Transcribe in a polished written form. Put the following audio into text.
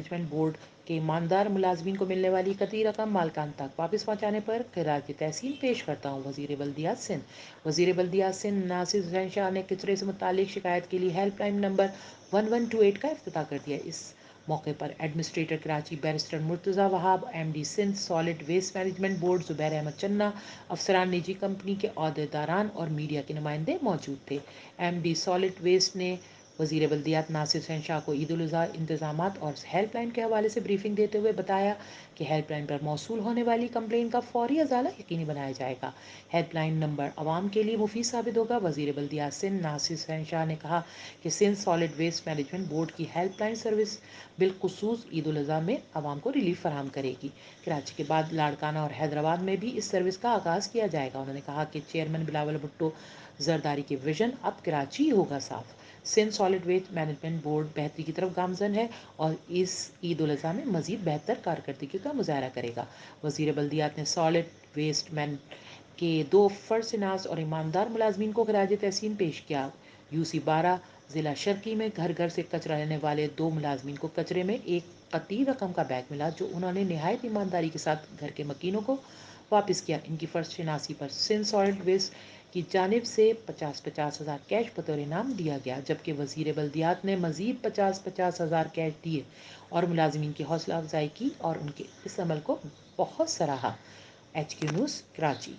Management board کے ایماندار ملازمین کو ملنے والی قطعی رقم مالکان تک واپس پہنچانے پر خراج تحسین پیش کرتا ہوں وزیر بلدیات سندھ۔ وزیر بلدیات سندھ ناصر حسین شاہ نے کچرے سے متعلق شکایت کے لیے ہیلپ لائن نمبر 1128 کا افتتاح کر دیا۔ اس موقع پر administrator Karachi barrister Murtaza Wahab, M D Sindh solid waste management board Zubair Ahmed Chana, افسران نجی کمپنی کے عہدیداران اور میڈیا کے نمائندے موجود تھے۔ ایم ڈی سالڈ ویسٹ نے وزیر بلدیات ناصر حسین شاہ کو عید الاضحیٰ انتظامات اور ہیلپ لائن کے حوالے سے بریفنگ دیتے ہوئے بتایا کہ ہیلپ لائن پر موصول ہونے والی کمپلین کا فوری ازالہ یقینی بنایا جائے گا۔ ہیلپ لائن نمبر عوام کے لیے مفید ثابت ہوگا۔ وزیر بلدیات سندھ ناصر حسین شاہ نے کہا کہ Sindh solid waste management board کی ہیلپ لائن سروس بالخصوص عید الاضحیٰ میں عوام کو ریلیف فراہم کرے گی۔ کراچی کے بعد لاڑکانہ اور حیدرآباد میں بھی اس سروس کا آغاز کیا جائے گا۔ انہوں نے کہا کہ چیئرمین بلاول بھٹو زرداری کے ویژن اب کراچی ہی ہوگا صاف۔ Sindh solid waste management board بہتری کی طرف گامزن ہے اور اس عید الاضحیٰ میں مزید بہتر کارکردگی کا مظاہرہ کرے گا۔ وزیر بلدیات نے سالڈ ویسٹ مین کے 2 فرسناس اور ایماندار ملازمین کو خراج تحسین پیش کیا۔ یو سی 12 ضلع شرقی میں گھر گھر سے کچرا لینے والے 2 ملازمین کو کچرے میں ایک قطعی رقم کا بیگ ملا جو انہوں نے نہایت ایمانداری کے ساتھ گھر کے مکینوں کو واپس کیا۔ ان کی فرض شناسی پر سندھ سالڈ ویسٹ کی جانب سے 50,000 ہزار کیش بطور انعام دیا گیا، جبکہ وزیر بلدیات نے مزید 50,000 ہزار کیش دیے اور ملازمین کی حوصلہ افزائی کی اور ان کے اس عمل کو بہت سراہا۔ H Q news Karachi.